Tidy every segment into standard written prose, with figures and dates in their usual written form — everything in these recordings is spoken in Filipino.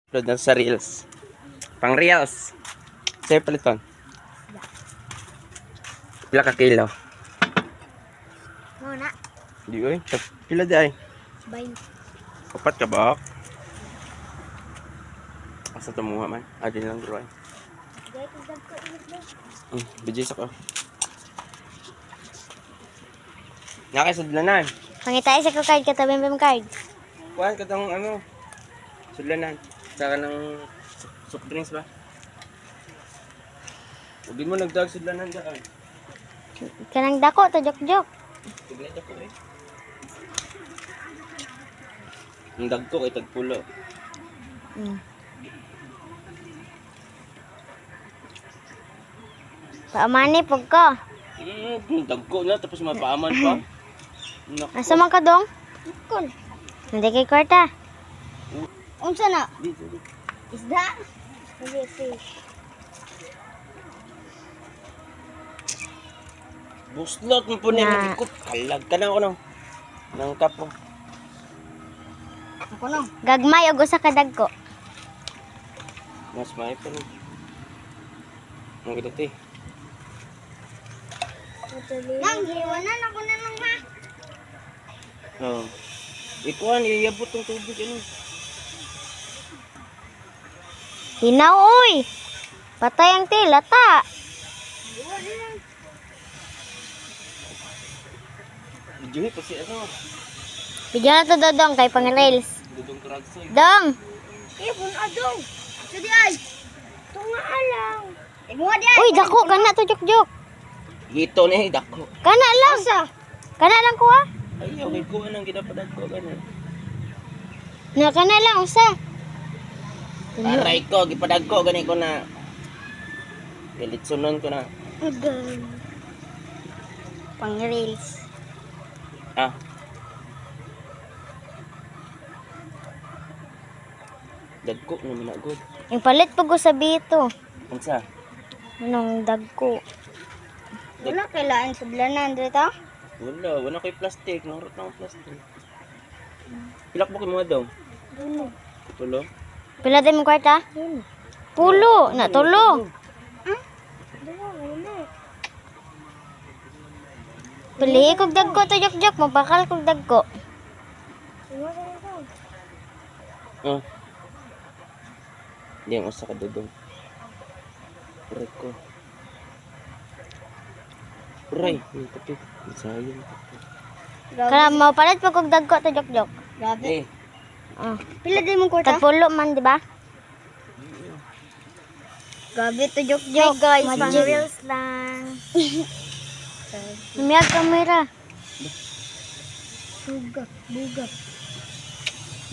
Upload na sa reels. Pang reels. Sa'yo paliton. Pila ka kilo? Muna. Di oy. Pila di ay? 20. Kapat ka ba? Asa tumuha man? Adin lang bro ay. Bijis ako. Nakasudlanan. Pangitay sa card ka tabi ng card. Kuhan ka tong ano. Sudlanan. Saka ng soft drinks ba? Huwag mo nagdag sudlanan daan. Kanang dako to jok-jok. Tignan ako eh. Ang dagko kay tagpulo. Paamani pug ko. Dagko na tapos mapaaman pa. Asa man ka dong? Kul. Nanti kay kwarta. Unsa na? Dito. Isda? Maybe fish. Buslot mo po niya ikot. Kalag ka na ako ng kapo. Ako no. Gagmay og usa ka dagko. Mas may pa rin. Ang ganda eh. Nang hiwanan ako na lang ha. Oo. Ikuan, iyabot ng tubig ano. Hinaw oy. Patay ang tilata. Diyoy kasi ano. Video na to dodong kay pang reels. Dudong karagsoy. Dong. Ibon adong. Jadi ay. Tunga alang. Imuha di ay. Uy, dako kana to jok-jok. Hito na eh, dako. Kana lang. Kana lang ko ha. Ayaw, may kuha ng ginapadag ko. Ganun. Na kana lang usa. Aray ko, gipadag ko. Ganun ko na. Pilitsunon ko na. Agay. Pang reels. Ah. Dagko naman na good. Yung palit pag ko sa bito. Unsa? Anong dagko? Wala kailangan sublanan dito. Wala ko'y plastic. Narot na akong plastic. Pilak mo kayo mga daw? Tulo? Pila din mong kwarta? Pulo. Na tulo. Pili kog dagko to jok-jok. Mabakal kog dagko. Ah. Hindi ang usa ka dudong. Uray ko. Uray. Yung kape. Sayang. Kaya mapalit pag kog dagko to jok-jok. Eh. Pila din mong kwarta? Tagpulo man, di ba? Gabi to jok-jok. Hey guys, pang reels lang. Namiyag kamera. Buga.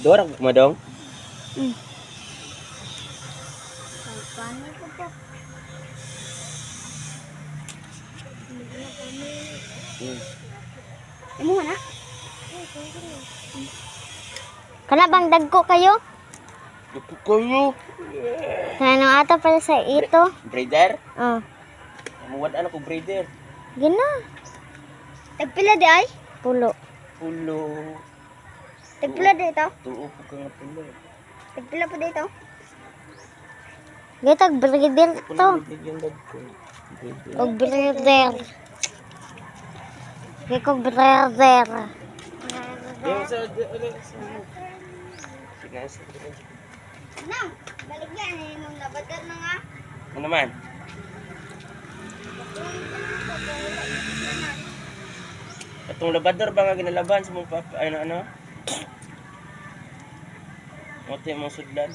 Dora ko madong. Paano ko po? Imo na? Kana bang dagko kayo? Ito kayo. Ano ata pala sa ito? Breeder? Oh. Amuwad ano ko breeder. Gina. Tagpila di ay? Pulo. Pulo. Tagpila di ito? Tuo po ka nga pulo. Tagpila po dito? Gitag breeder to. Yung dagko. Breeder. Og breeder. Gikog breeder. Yung sa... Sige, Nang, balik yan. Mong nabadar na nga. ano naman? Itong labador ba nga ginalaban sa mga papa, ano? Mote yung mga sudlan.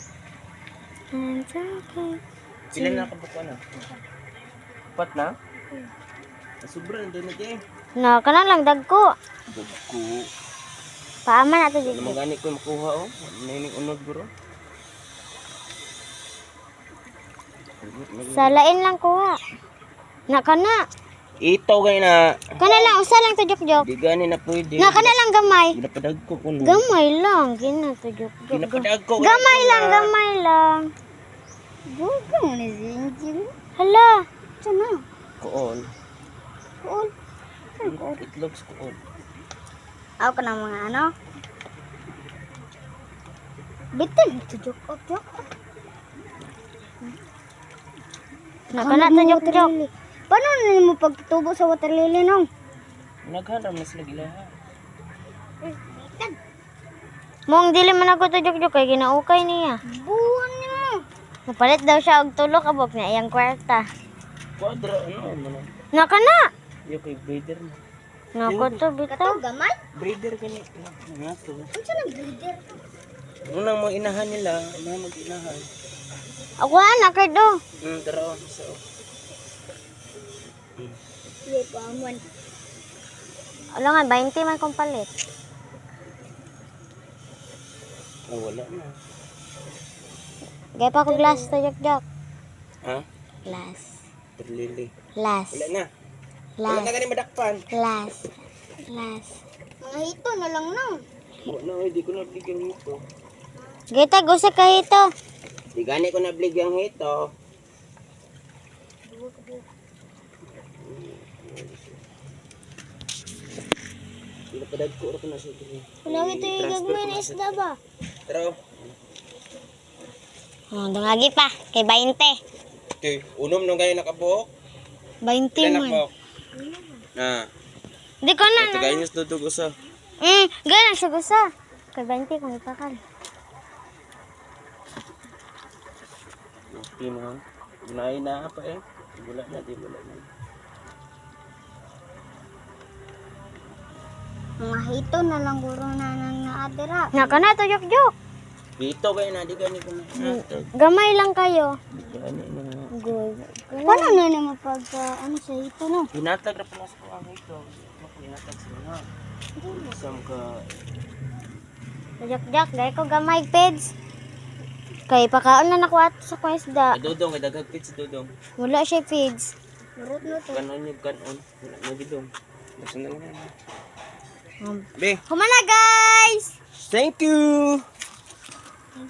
Pila na kabuka na? Apat na? Sobra na doon na dyan. No, kana lang dagko. Dagko. Paaman ato Ano dito. mga gani ko makuha oh. Naining unod bro. Salain lang kuha. Na kana. Ito gani na. Kana lang usa lang to jok-jok. Di gani na pwede. Na kana lang gamay. Ginapadag ko kuno. Gamay lang, gina to jok-jok. Ginapadag ko. Gamay lang. Buga mo ni Zinjin. Hala, sana. Kool. Kuol. Itlog sa kool. Ako ka ng mga ano? Bitin, tujuk up. Nakana to jok-jok. Paano na mo pagtubo sa water lily nung? Naghanram na sila gilaha. Mong dili man ako to jok-jok kay ginaukay niya. Buwan niyo mo. Napalit daw siya og tulo ka bok na iyang kwarta. Kwadra, ano man. Nakana. Yung kay breeder mo. Nako to bitaw. Gamay? Breeder ka ni. Nga to. Ano siya nag-breeder? Unang mga inahan nila, mga mag-inahan. Ako anak kay do. Tara, so. Hindi pa aman. Ala nga 20 man kong palit. Wala na. Gay pa ko glass to jok-jok. Ha? Glass. Terlili. Glass. Wala na. Wala na Glass. ganing madakpan. Glass. Glass. Mga hito na lang nung. Wala, hindi ko nabligyan hito. Gay ta gusto ka ito. Di gani ko nabligyan hito. Hindi pa dad ko na siya. Wala ito yung gagawin na isda ba? Tara. Oh, dungagi pa kay 20. Okay, unom nung ganyan nakabuhok. 20 Kaya man. nakbuhok. Na. Di ko na. Tagayin niyo sa tutug usa. Ganang sa gusto. Kay 20 kung ipakal. Okay na. Gunahin na pa eh. Wala na, di wala na. Mga hito na lang guro na nang naadira. Nakana to jok-jok. Dito kayo na, di gani ko na. Gamay lang kayo. Gani na. Good. Paano na naman pag ano sa hito no? Hinatag na pala sa kuwang ito. Hinatag sila na. Isang ka... Jok-jok, dahil ko gamay peds. Kay pakaon na nakuha sa kwesda. Dudong, kay dagag pit si Dudong. Wala siya peds. Murot na to. Kanon yung kanon. Wala na Dudong. Basta na lang. Um, Be, Humana guys! thank you!